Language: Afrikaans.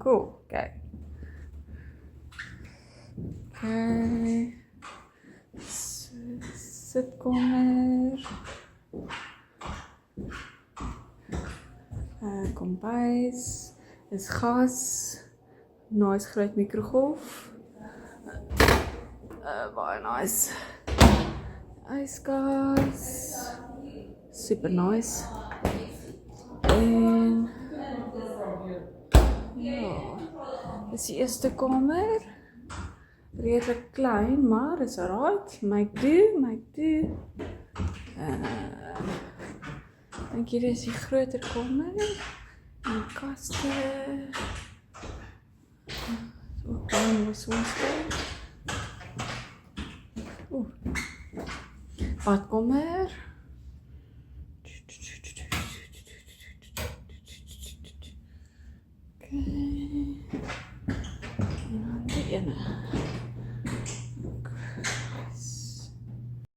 Cool, kijk. Oké. Zitkamer. Kombuis. Is gas. Nice groot mikrogolf. Baie nice. Yskas. Super nice. En ja, dis die eerste kamer. Redelijk klein, maar is alright. Make do. Dink hier is die groter kamer. En kaste. So klein was ons daar. Badkamer. Okay. En dan die ene.